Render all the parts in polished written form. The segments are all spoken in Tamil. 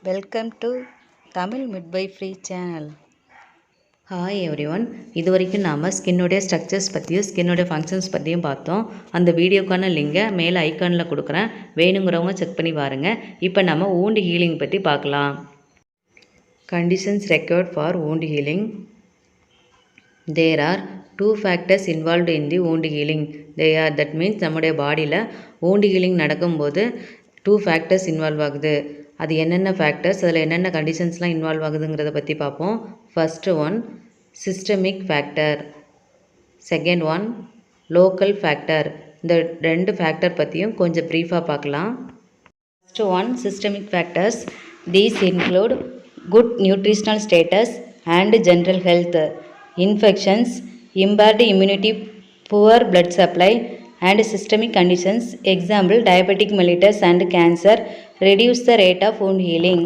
Welcome to Tamil midwifery channel. Hi everyone. இது வரைக்கும் நாம் ஸ்கின்னுடைய ஸ்ட்ரக்சர்ஸ் பற்றியும் ஸ்கின்னுடைய ஃபங்க்ஷன்ஸ் பற்றியும் பார்த்தோம். அந்த வீடியோக்கான லிங்கை மேலே ஐக்கானில் கொடுக்குறேன், வேணுங்கிறவங்க செக் பண்ணி பாருங்கள். இப்போ நம்ம wound ஹீலிங் பற்றி பார்க்கலாம். Conditions required for wound healing. There are 2 factors involved in the wound healing. that means நம்முடைய பாடியில் wound healing நடக்கும்போது 2 factors இன்வால்வ் ஆகுது. அது என்னென்ன ஃபேக்டர்ஸ், அதில் என்னென்ன கண்டிஷன்ஸ்லாம் இன்வால்வ் ஆகுதுங்கிறத பற்றி பார்ப்போம். First one systemic factor, second one local factor. இந்த 2 ஃபேக்டர் பற்றியும் கொஞ்சம் ப்ரீஃபாக பார்க்கலாம். First one systemic factors. These include good nutritional status and general health, infections, impaired immunity, poor blood supply and systemic conditions, example diabetic mellitus and cancer, reduce the rate of wound healing.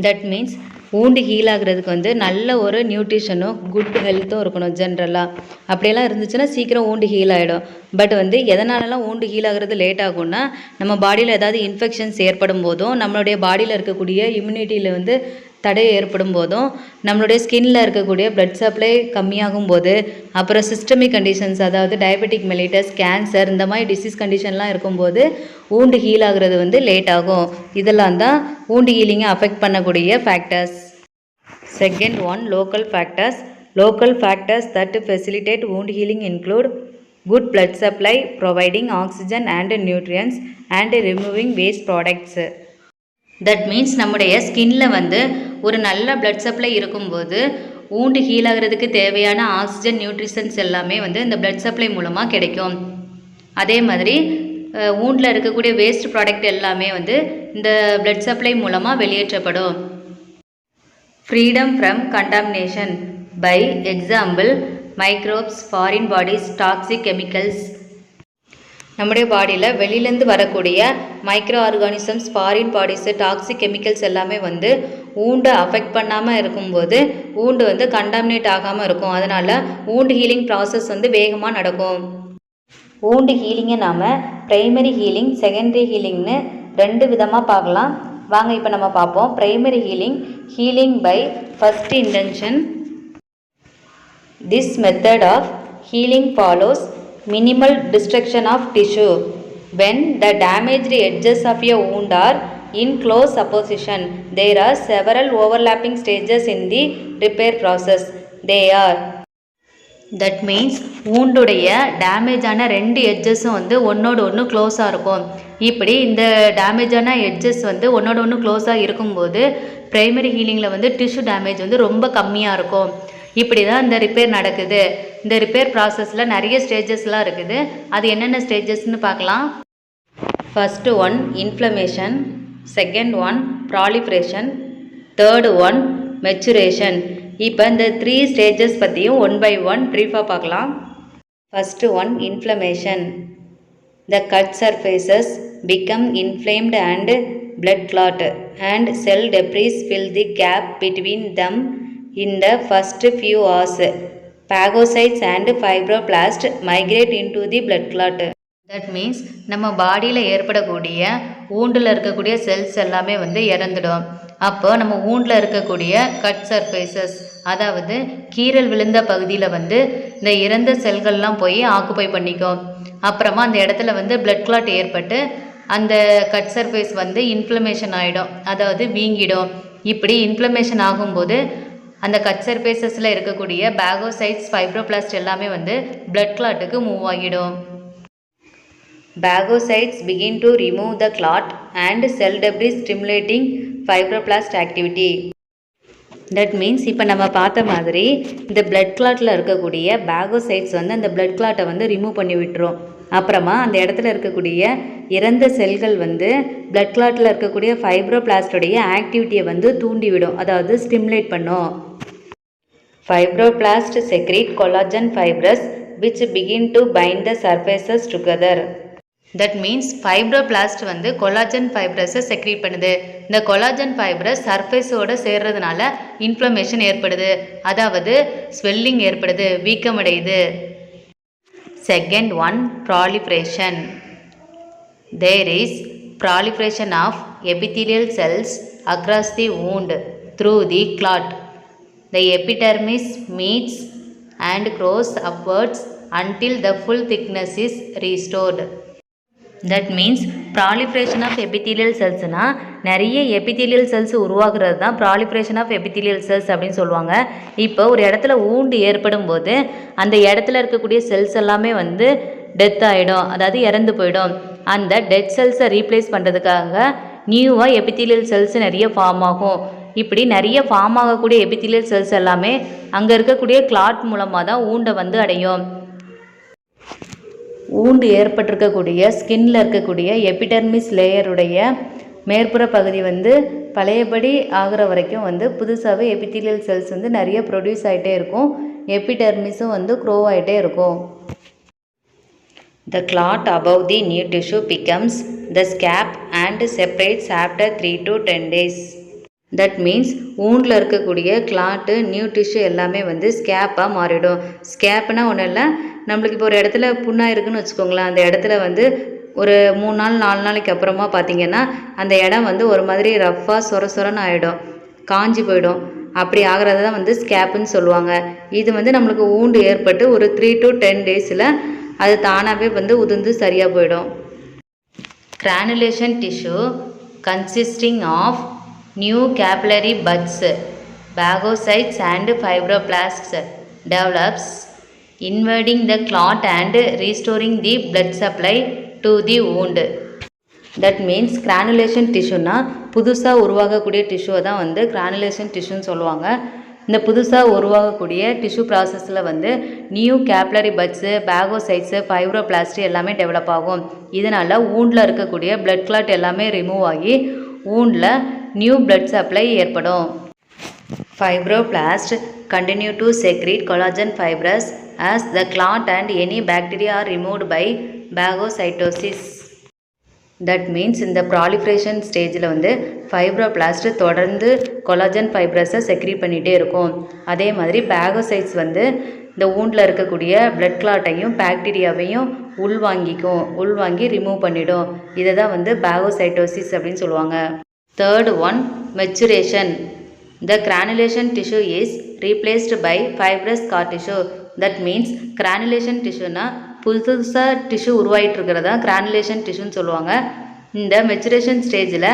That means wound heal ஆகிறதுக்கு நல்ல ஒரு நியூட்ரிஷனும் குட் ஹெல்த்தும் இருக்கணும். ஜென்ரலாக அப்படியெல்லாம் இருந்துச்சுன்னா சீக்கிரம் wound ஹீல் ஆகிடும். பட் எதனாலலாம் wound ஹீல் ஆகிறது லேட் ஆகும்னா, நம்ம பாடியில் ஏதாவது இன்ஃபெக்ஷன்ஸ் ஏற்படும் போதும், நம்மளுடைய பாடியில் இருக்கக்கூடிய இம்யூனிட்டியில் தடை ஏற்படும் போதும், நம்மளுடைய ஸ்கின்னில் இருக்கக்கூடிய பிளட் சப்ளை கம்மியாகும் போது, அப்புறம் சிஸ்டமிக் கண்டிஷன்ஸ், அதாவது டயபெட்டிக் மெலிட்டஸ், கேன்சர், இந்த மாதிரி டிசீஸ் கண்டிஷன்லாம் இருக்கும்போது wound ஹீல் ஆகிறது லேட் ஆகும். இதெல்லாம் தான் wound ஹீலிங்கை அஃபெக்ட் பண்ணக்கூடிய factors. Second one local factors. Local factors that facilitate wound healing include good blood supply, providing oxygen and nutrients and removing waste products. That means நம்முடைய ஸ்கின்னில் ஒரு நல்ல பிளட் சப்ளை இருக்கும்போது wound ஹீல் ஆகிறதுக்கு தேவையான ஆக்சிஜன், நியூட்ரிஷன்ஸ் எல்லாமே இந்த பிளட் சப்ளை மூலமாக கிடைக்கும். அதே மாதிரி woundல இருக்கக்கூடிய வேஸ்ட் ப்ராடக்ட் எல்லாமே இந்த பிளட் சப்ளை மூலமாக வெளியேற்றப்படும். Freedom from contamination by example microbes, foreign bodies, toxic chemicals. நம்முடைய பாடியில் வெளியிலேருந்து வரக்கூடிய micro organisms, foreign bodies, toxic chemicals எல்லாமே wound அஃபெக்ட் பண்ணாமல் இருக்கும்போது wound கண்டாமினேட் ஆகாமல் இருக்கும். அதனால் wound ஹீலிங் ப்ராசஸ் வேகமாக நடக்கும். wound ஹீலிங்கை நாம் ப்ரைமரி ஹீலிங், செகண்டரி ஹீலிங்னு 2 விதமாக பார்க்கலாம். வாங்க இப்போ நம்ம பார்ப்போம். Primary healing, healing by first intention. This method of healing follows minimal destruction of tissue when the damaged edges of a wound are in close opposition. There are several overlapping stages in the repair process. They are, that means wound உடைய டேமேஜ் ஆன 2 எட்ஜஸும் ஒன்னோடு ஒன்று க்ளோஸாக இருக்கும். இப்படி இந்த டேமேஜ் ஆன எட்ஜஸ் ஒன்னோடு ஒன்று க்ளோஸாக இருக்கும்போது ப்ரைமரி ஹீலிங்கில் டிஷ்யூ டேமேஜ் ரொம்ப கம்மியாக இருக்கும். இப்படி தான் இந்த ரிப்பேர் நடக்குது. இந்த ரிப்பேர் ப்ராசஸில் நிறைய ஸ்டேஜஸ்லாம் இருக்குது. அது என்னென்ன ஸ்டேஜஸ்ன்னு பார்க்கலாம். First one inflammation, second one proliferation, third one maturation. இப்போ இந்த 3 ஸ்டேஜஸ் பற்றியும் 1 by 1 ப்ரீஃபாக பார்க்கலாம். First one inflammation. The cut surfaces become inflamed and blood clot and cell debris fill the gap between them. In the first few hours, phagocytes and fibroblasts migrate into the blood clot. That means நம்ம பாடியில் ஏற்படக்கூடிய woundல இருக்கக்கூடிய செல்ஸ் எல்லாமே இறந்துடும். அப்போ நம்ம woundல இருக்கக்கூடிய கட் சர்ஃபேசஸ், அதாவது கீறல் விழுந்த பகுதியில் இந்த இறந்த செல்கள்லாம் போய் ஆக்குப்பை பண்ணிக்கும். அப்புறமா அந்த இடத்துல பிளட் கிளாட் ஏற்பட்டு அந்த கட் சர்ஃபேஸ் இன்ஃப்ளமேஷன் ஆகிடும், அதாவது வீங்கிடும். இப்படி இன்ஃப்ளமேஷன் ஆகும்போது அந்த கட் சர்ஃபேசஸில் இருக்கக்கூடிய பேகோசைட்ஸ், ஃபைப்ரோபிளாஸ்ட் எல்லாமே பிளட் கிளாட்டுக்கு மூவ் ஆகிடும். Phagocytes begin to remove the clot and cell debris stimulating fibroblast activity. That means இப்போ நம்ம பார்த்த மாதிரி இந்த பிளட் கிளாட்டில் இருக்கக்கூடிய பேகோசைட்ஸ் அந்த பிளட் கிளாட்டை ரிமூவ் பண்ணி விட்டுரும். அப்புறமா அந்த இடத்துல இருக்கக்கூடிய இறந்த செல்கள் பிளட் கிளாட்டில் இருக்கக்கூடிய ஃபைப்ரோபிளாஸ்டோடைய ஆக்டிவிட்டியை தூண்டிவிடும், அதாவது ஸ்டிமுலேட் பண்ணும். Fibroblast secrete collagen fibres which begin to bind the surfaces together. That means fibroblast collagen ஃபைப்ரஸை செக்ரீட் பண்ணுது. இந்த கொலாஜன் ஃபைப்ரஸ் சர்ஃபேஸோட சேர்றதுனால இன்ஃப்ளமேஷன் ஏற்படுது, அதாவது ஸ்வெல்லிங் ஏற்படுது, வீக்கமடையுது. Second one proliferation. There is proliferation of epithelial cells across the wound through the clot. The epidermis meets and grows upwards until the full thickness is restored. That means proliferation of epithelial cellsனா நிறைய epithelial cells உருவாகிறது தான் proliferation of epithelial cells அப்படின்னு சொல்லுவாங்க. இப்போ ஒரு இடத்துல wound ஏற்படும் போது அந்த இடத்துல இருக்கக்கூடிய செல்ஸ் எல்லாமே வந்து டெத் ஆகிடும், அதாவது இறந்து போயிடும். அந்த டெட் செல்ஸை ரீப்ளேஸ் பண்ணுறதுக்காக நியூவாக எபித்தீலியல் செல்ஸ் நிறைய ஃபார்ம் ஆகும். இப்படி நிறைய ஃபார்ம் ஆகக்கூடிய எபித்தீலியல் செல்ஸ் எல்லாமே அங்கே இருக்கக்கூடிய கிளாட் மூலமாக தான் ஊண்டை வந்து அடையும். ஊண்டு ஏற்பட்டிருக்கக்கூடிய ஸ்கின்ல இருக்கக்கூடிய எபிடெர்மிஸ் லேயருடைய மேற்புற பகுதி வந்து பழையபடி ஆகிற வரைக்கும் வந்து புதுசாகவே எபித்தீலியல் செல்ஸ் வந்து நிறைய ப்ரொடியூஸ் ஆகிட்டே இருக்கும். எபிடெர்மிஸும் வந்து க்ரோ ஆகிட்டே இருக்கும். The clot above the new tissue becomes the scab and separates after 3 to 10 days. That means woundல இருக்கக்கூடிய கிளாட்டு நியூ டிஷ்யூ எல்லாமே வந்து ஸ்கேப்பாக மாறிடும். ஸ்கேப்னா ஒன்றும் இல்லை, நம்மளுக்கு இப்போ ஒரு இடத்துல புண்ணாக இருக்குன்னு வச்சுக்கோங்களேன். அந்த இடத்துல வந்து ஒரு 3 நாள் 4 நாளைக்கு அப்புறமா பார்த்தீங்கன்னா அந்த இடம் வந்து ஒரு மாதிரி ரஃப்பாக சொரன்னு ஆகிடும், காஞ்சி போயிடும். அப்படி ஆகிறத தான் வந்து ஸ்கேப்புன்னு சொல்லுவாங்க. இது வந்து நம்மளுக்கு ஊண்டு ஏற்பட்டு ஒரு 3 to 10 டேஸில் அது தானாகவே வந்து உதிர்ந்து சரியாக போயிடும். Granulation tissue consisting of new capillary buds, phagocytes and fibroblasts develops inverting the clot and restoring the blood supply to the wound. That means granulation டிஷ்யூனா புதுசாக உருவாகக்கூடிய டிஷ்யூவை தான் வந்து கிரானுலேஷன் டிஷ்யூன்னு சொல்லுவாங்க. இந்த புதுசாக உருவாகக்கூடிய டிஷ்யூ ப்ராசஸில் வந்து நியூ கேப்லரி பட்ஸு, பாகோசைட்ஸு, ஃபைப்ரோபிளாஸ்ட் எல்லாமே டெவலப் ஆகும். இதனால் ஊண்டில் இருக்கக்கூடிய பிளட் கிளாட் எல்லாமே ரிமூவ் ஆகி ஊண்டில் நியூ பிளட் சப்ளை ஏற்படும். Fibroblast continue to secrete collagen fibrous as the clot and any bacteria are removed by phagocytosis. That means இந்த ப்ராலிஃப்ரேஷன் ஸ்டேஜில் வந்து ஃபைப்ரோபிளாஸ்ட் தொடர்ந்து கொலாஜன் ஃபைப்ரஸை செக்ரீட் பண்ணிகிட்டே இருக்கும். அதே மாதிரி பாகோசைட்ஸ் வந்து இந்த ஊண்டில் இருக்கக்கூடிய பிளட் கிளாட்டையும் பாக்டீரியாவையும் உள்வாங்கி ரிமூவ் பண்ணிடும். இதை தான் வந்து பாகோசைட்டோசிஸ் அப்படின்னு சொல்லுவாங்க. Third one, maturation. The granulation tissue is replaced by fibrous scar tissue. That means granulation டிஷ்யூனா புதுசாக டிஷ்யூ உருவாகிட்டு இருக்கிறதா கிரானுலேஷன் டிஷ்யூன்னு சொல்லுவாங்க. இந்த மெச்சுரேஷன் ஸ்டேஜில்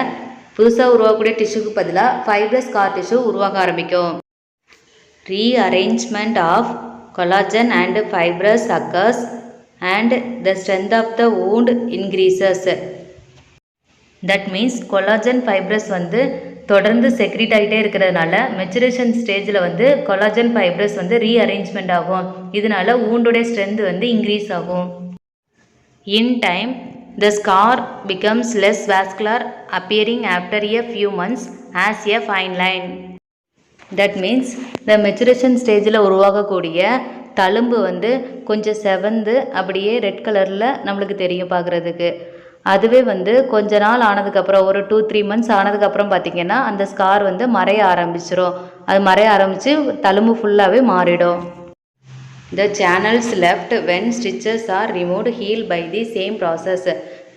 புதுசாக உருவாகக்கூடிய டிஷ்யூக்கு பதிலாக ஃபைப்ரஸ் ஸ்கார் டிஷ்யூ உருவாக ஆரம்பிக்கும். Rearrangement of collagen and fibres occurs and the strength of the wound increases. That means collagen fibres வந்து தொடர்ந்து செக்ரீட் ஆகிட்டே இருக்கிறதுனால மெச்சுரேஷன் ஸ்டேஜில் வந்து கொலாஜன் ஃபைப்ரஸ் வந்து ரீஅரேஞ்ச்மெண்ட் ஆகும். இதனால ஊண்டோடைய ஸ்ட்ரென்த் வந்து இன்க்ரீஸ் ஆகும். In time the scar becomes less vascular, appearing after a few months as a fine line. That means இந்த மெச்சுரேஷன் ஸ்டேஜில் உருவாகக்கூடிய தழும்பு வந்து கொஞ்சம் செவந்து அப்படியே ரெட் கலரில் நம்மளுக்கு தெரியும் பார்க்குறதுக்கு. அதுவே வந்து கொஞ்ச நாள் ஆனதுக்கப்புறம் ஒரு 2-3 மந்த்ஸ் ஆனதுக்கப்புறம் பார்த்திங்கன்னா அந்த ஸ்கார் வந்து மறைய ஆரம்பிச்சிடும். அது மறைய ஆரம்பித்து தழும்பு ஃபுல்லாகவே மாறிடும். The channels left when stitches are removed heal by the same process.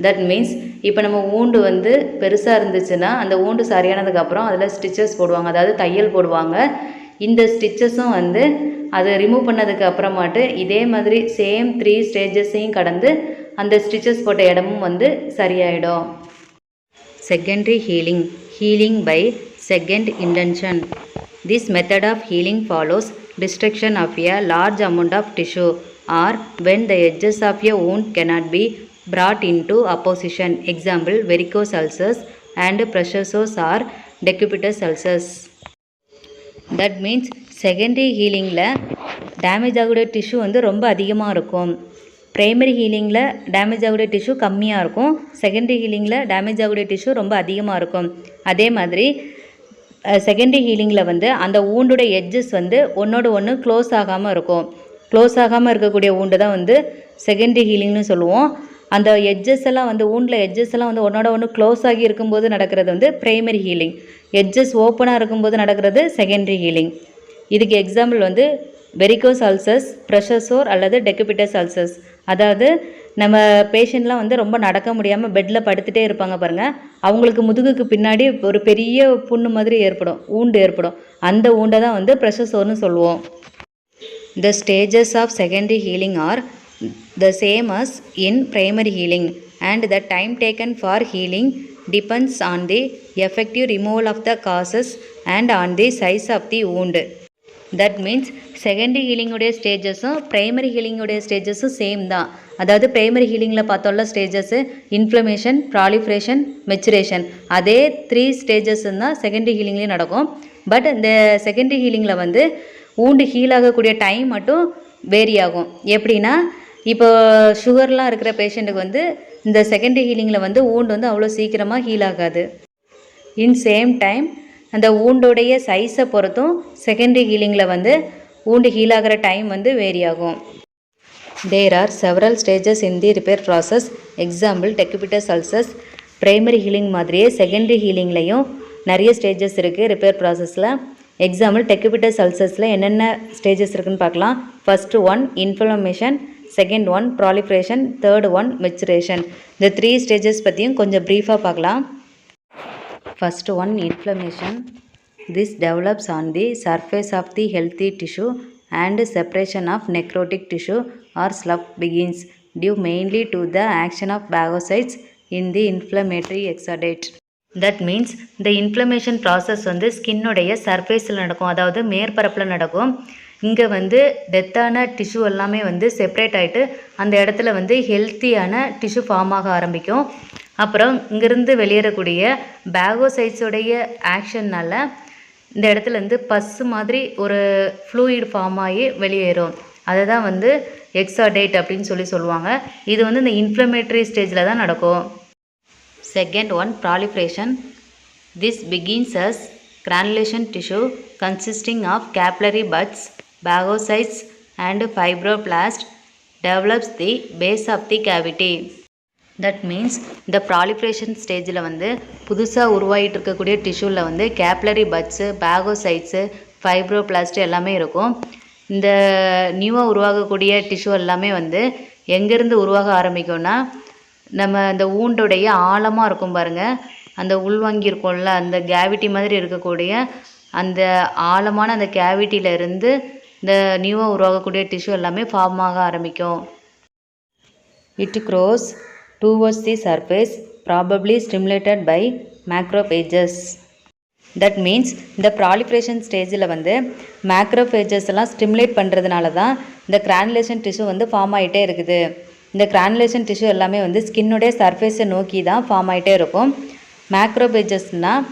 That means இப்போ நம்ம ஊண்டு வந்து பெருசாக இருந்துச்சுன்னா அந்த ஊண்டு சரியானதுக்கப்புறம் அதில் ஸ்டிச்சஸ் போடுவாங்க, அதாவது தையல் போடுவாங்க. இந்த ஸ்டிச்சஸும் வந்து அதை ரிமூவ் பண்ணதுக்கு அப்புறமாட்டு இதே மாதிரி சேம் 3 ஸ்டேஜஸையும் கடந்து அந்த ஸ்டிச்சஸ் போட்ட இடமும் வந்து சரியாயிடும். Secondary healing by second intention. This method of healing follows destruction of a large amount of tissue or when the edges of a wound cannot be brought into opposition. Example, varicose ulcers and pressure sores or decubitus ulcers. That means secondary ஹீலிங்கில் டேமேஜ் ஆகக்கூடிய டிஷ்யூ வந்து ரொம்ப அதிகமாக இருக்கும். ப்ரைமரி ஹீலிங்கில் டேமேஜ் ஆகக்கூடிய டிஷ்யூ கம்மியாக இருக்கும். செகண்டரி ஹீலிங்கில் டேமேஜ் ஆகக்கூடிய டிஷ்யூ ரொம்ப அதிகமாக இருக்கும். அதே மாதிரி செகண்டரி ஹீலிங்கில் வந்து அந்த ஊண்டோட எட்ஜஸ் வந்து ஒன்றோட ஒன்று க்ளோஸ் ஆகாமல் இருக்கும். க்ளோஸ் ஆகாமல் இருக்கக்கூடிய ஊண்டு தான் வந்து செகண்டரி ஹீலிங்னு சொல்லுவோம். அந்த எட்ஜஸ் எல்லாம் வந்து ஊண்டில் எட்ஜஸ் எல்லாம் வந்து ஒன்றோட ஒன்று க்ளோஸ் ஆகி இருக்கும்போது நடக்கிறது வந்து ப்ரைமரி ஹீலிங். எட்ஜஸ் ஓப்பனாக இருக்கும்போது நடக்கிறது செகண்டரி ஹீலிங். இதுக்கு எக்ஸாம்பிள் வந்து வெரிகோஸ் அல்சர்ஸ், ப்ரெஷர் சோர் அல்லது டெக்குபிட்டஸ் அல்சர்ஸ். அதாவது நம்ம பேஷண்ட்லாம் வந்து ரொம்ப நடக்க முடியாமல் பெட்டில் படுத்துகிட்டே இருப்பாங்க பாருங்கள், அவங்களுக்கு முதுகுக்கு பின்னாடி ஒரு பெரிய புண்ணு மாதிரி ஏற்படும், ஊண்டு ஏற்படும். அந்த ஊண்டை தான் வந்து ப்ரெஷர் சோர்னு சொல்லுவோம். The stages of secondary healing are the same as in primary healing, and the time taken for healing depends on the effective removal of the causes and on the size of the wound. That means secondary ஹீலிங்குடைய ஸ்டேஜஸும் ப்ரைமரி ஹீலிங்குடைய ஸ்டேஜஸும் சேம் தான். அதாவது ப்ரைமரி ஹீலிங்கில் பார்த்தோம்ல ஸ்டேஜஸ்ஸு இன்ஃப்ளமேஷன், ப்ராலிஃப்ரேஷன், மெச்சுரேஷன், அதே 3 ஸ்டேஜஸ்ன்னு தான் செகண்டரி ஹீலிங்லேயும் நடக்கும். பட் இந்த செகண்டரி ஹீலிங்கில் வந்து ஊண்டு ஹீல் ஆகக்கூடிய டைம் மட்டும் வேரி ஆகும். எப்படின்னா, இப்போ சுகர்லாம் இருக்கிற பேஷண்ட்டுக்கு வந்து இந்த செகண்டரி ஹீலிங்கில் வந்து ஊண்டு வந்து அவ்வளோ சீக்கிரமாக ஹீல் ஆகாது. இன் சேம் டைம் அந்த ஊண்டோடைய சைஸை பொறுத்தும் செகண்டரி ஹீலிங்கில் வந்து ஊண்டு ஹீல் ஆகிற டைம் வந்து வேரி ஆகும். There are several stages in the repair process. Example decubitus ulcers. Primary healing மாதிரியே செகண்டரி ஹீலிங்லேயும் நிறைய ஸ்டேஜஸ் இருக்குது ரிப்பேர் ப்ராசஸில். எக்ஸாம்பிள் டெக்குபிட்டஸ் அல்சர்ஸில் என்னென்ன ஸ்டேஜஸ் இருக்குதுன்னு பார்க்கலாம். First one inflammation, second one proliferation, third one maturation. இந்த 3 ஸ்டேஜஸ் பற்றியும் கொஞ்சம் ப்ரீஃபாக பார்க்கலாம். First one, inflammation. This develops on the surface of the healthy tissue and separation of necrotic tissue or slough begins due mainly to the action of phagocytes in the inflammatory exudate. That means the inflammation process வந்து ஸ்கின்னுடைய சர்ஃபேஸில் நடக்கும், அதாவது மேற்பரப்பில் நடக்கும். இங்கே வந்து டெத்தான டிஷ்யூ எல்லாமே வந்து செப்ரேட் ஆகிட்டு அந்த இடத்துல வந்து ஹெல்த்தியான டிஷ்யூ ஃபார்ம் ஆக ஆரம்பிக்கும். அப்புறம் இங்கேருந்து வெளியேறக்கூடிய பேகோசைட்ஸோடைய ஆக்ஷன்னால் இந்த இடத்துலேருந்து பஸ்ஸு மாதிரி ஒரு ஃப்ளூயிட் ஃபார்ம் ஆகி வெளியேறும். அதை தான் வந்து எக்ஸாடேட் அப்படின்னு சொல்லுவாங்க. இது வந்து இந்த இன்ஃப்ளமேட்டரி ஸ்டேஜில் தான் நடக்கும். Second one proliferation. This begins as granulation tissue consisting of capillary buds, phagocytes and fibroblast develops the base of the cavity. That means இந்த ப்ராலிஃப்ரேஷன் ஸ்டேஜில் வந்து புதுசாக உருவாகிட்டு இருக்கக்கூடிய டிஷ்யூவில் வந்து கேப்லரி பட்ஸு, பேகோசைட்ஸு, ஃபைப்ரோபிளாஸ்ட் எல்லாமே இருக்கும். இந்த நியூவாக உருவாகக்கூடிய டிஷ்யூ எல்லாமே வந்து எங்கேருந்து உருவாக ஆரம்பிக்கும்னா, நம்ம இந்த ஊண்டோடைய ஆழமாக இருக்கும் பாருங்கள், அந்த உள்வாங்கி இருக்கும்ல, அந்த கேவிட்டி மாதிரி இருக்கக்கூடிய அந்த ஆழமான அந்த கேவிட்டியில் இருந்து இந்த நியூவாக உருவாகக்கூடிய டிஷ்யூ எல்லாமே ஃபார்ம் ஆக ஆரம்பிக்கும். It cross towards the surface, probably stimulated by macrophages. That means இந்த ப்ராலிஃப்ரேஷன் ஸ்டேஜில் வந்து மேக்ரோஃபேஜஸ் எல்லாம் ஸ்டிமுலேட் பண்ணுறதுனால தான் இந்த கிரானுலேஷன் டிஷ்யூ வந்து ஃபார்ம் ஆகிட்டே இருக்குது. இந்த கிரானுலேஷன் டிஷ்யூ எல்லாமே வந்து ஸ்கின்னுடைய சர்ஃபேஸை நோக்கி தான் ஃபார்ம் ஆகிட்டே இருக்கும். மேக்ரோஃபேஜஸ்னால்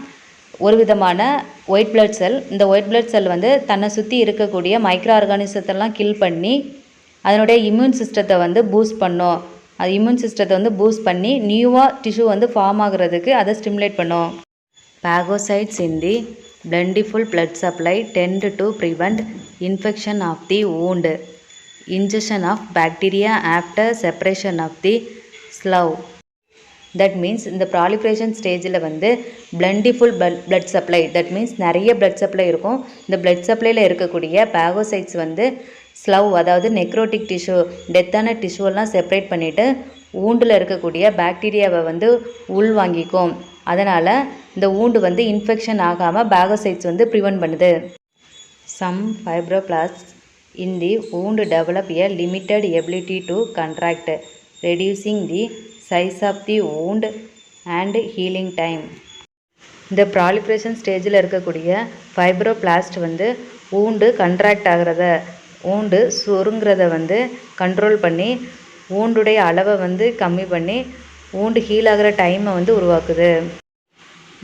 ஒரு விதமான ஒயிட் பிளட் செல். இந்த ஒயிட் பிளட் செல் வந்து தன்னை சுற்றி இருக்கக்கூடிய மைக்ரோ ஆர்கானிசத்தெல்லாம் கில் பண்ணி அதனுடைய இம்யூன் சிஸ்டத்தை வந்து பூஸ்ட் பண்ணும். அது இம்யூன் சிஸ்டத்தை வந்து பூஸ்ட் பண்ணி நியூவாக டிஷ்யூ வந்து ஃபார்ம் ஆகுறதுக்கு அதை ஸ்டிமுலேட் பண்ணும். பாகோசைட்ஸ் இன் தி plentiful blood supply tend to prevent infection of the wound, ingestion of bacteria after separation of the slough. That means இந்த ப்ராலிஃப்ரேஷன் ஸ்டேஜில் வந்து plentiful blood supply, that means நிறைய blood supply இருக்கும். இந்த blood supplyயில் இருக்கக்கூடிய பாகோசைட்ஸ் வந்து ஸ்லவ், அதாவது நெக்ரோட்டிக் டிஷ்யூ, டெத்தான டிஷ்யூவெல்லாம் செப்பரேட் பண்ணிவிட்டு ஊண்டில் இருக்கக்கூடிய பாக்டீரியாவை வந்து உள்வாங்கிக்கும். அதனால் இந்த ஊண்டு வந்து இன்ஃபெக்ஷன் ஆகாமல் பாகோசைட்ஸ் வந்து ப்ரிவென்ட் பண்ணுது. Some fibroblast in the wound develop a limited ability to contract, reducing the size of the wound and healing time. இந்த ப்ராலிஃப்ரேஷன் ஸ்டேஜில் இருக்கக்கூடிய ஃபைப்ரோபிளாஸ்ட் வந்து ஊண்டு கண்ட்ராக்ட் ஆகிறத, ஊண்டு சுருங்கிறத வந்து கண்ட்ரோல் பண்ணி ஊண்டுடைய அளவை வந்து கம்மி பண்ணி ஊண்டு ஹீல் ஆகிற டைமை வந்து உருவாக்குது.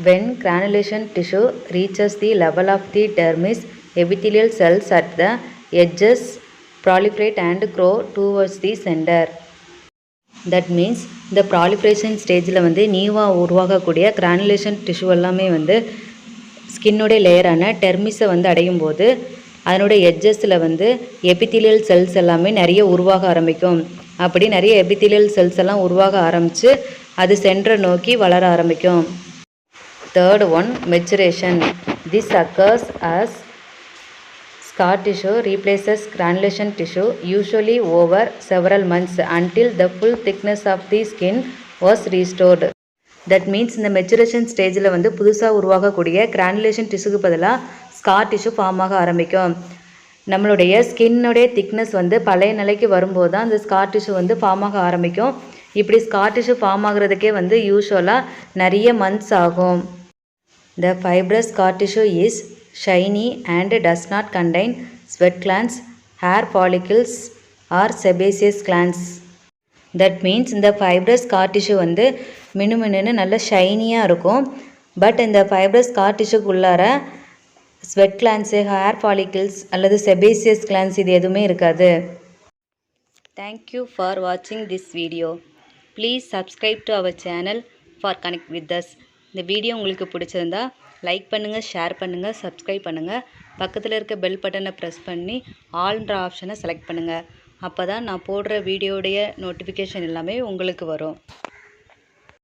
When granulation tissue reaches the level of the dermis, epithelial cells at the edges proliferate and grow towards the center. That means இந்த ப்ராலிஃப்ரேஷன் ஸ்டேஜில் வந்து நியூவாக உருவாகக்கூடிய கிரானுலேஷன் டிஷ்யூ எல்லாமே வந்து ஸ்கின்னுடைய லேயரான டெர்மிஸை வந்து அடையும் போது அதனுடைய எட்ஜஸில் வந்து எபித்திலியல் செல்ஸ் எல்லாமே நிறைய உருவாக ஆரம்பிக்கும். அப்படி நிறைய எபித்திலியல் செல்ஸ் எல்லாம் உருவாக ஆரம்பித்து அது சென்டரை நோக்கி வளர ஆரம்பிக்கும். Third one maturation. This occurs as Scar tissue replaces granulation tissue usually over several months until the full thickness of the skin was restored. That means இந்த மெச்சுரேஷன் ஸ்டேஜில் வந்து புதுசாக உருவாகக்கூடிய கிரானுலேஷன் டிஷ்யூக்கு பதிலாக ஸ்கார் டிஷ்யூ ஃபார்ம் ஆக ஆரம்பிக்கும். நம்மளுடைய ஸ்கின்னுடைய திக்னஸ் வந்து பழைய நிலைக்கு வரும்போது தான் அந்த ஸ்கார் டிஷ்யூ வந்து ஃபார்ம் ஆக ஆரம்பிக்கும். இப்படி ஸ்கார் டிஷ்யூ ஃபார்ம் ஆகுறதுக்கே வந்து யூஸ்வலாக நிறைய மந்த்ஸ் ஆகும். The fibrous scar tissue is shiny and does not contain sweat glands, hair follicles or sebaceous glands. That means இந்த ஃபைப்ரஸ் ஸ்கார் டிஷ்யூ வந்து மினுமினுன்னு நல்ல ஷைனியாக இருக்கும். பட் இந்த ஃபைப்ரஸ் ஸ்கார் டிஷ்யூக்குள்ளார ஸ்வெட் கிளான்ஸு, ஹேர் ஃபாலிகிள்ஸ் அல்லது செபேசியஸ் கிளான்ஸ் இது எதுவுமே இருக்காது. தேங்க்யூ ஃபார் வாட்சிங் this video. Please subscribe to our channel for connect with us. இந்த வீடியோ உங்களுக்கு பிடிச்சிருந்தா லைக் பண்ணுங்கள், ஷேர் பண்ணுங்கள், சப்ஸ்கிரைப் பண்ணுங்கள். பக்கத்தில் இருக்க பெல் பட்டனை ப்ரெஸ் பண்ணி ஆல்ன்ற ஆப்ஷனை செலக்ட் பண்ணுங்கள். அப்போ தான் நான் போடுற வீடியோடைய நோட்டிஃபிகேஷன் எல்லாமே உங்களுக்கு வரும்.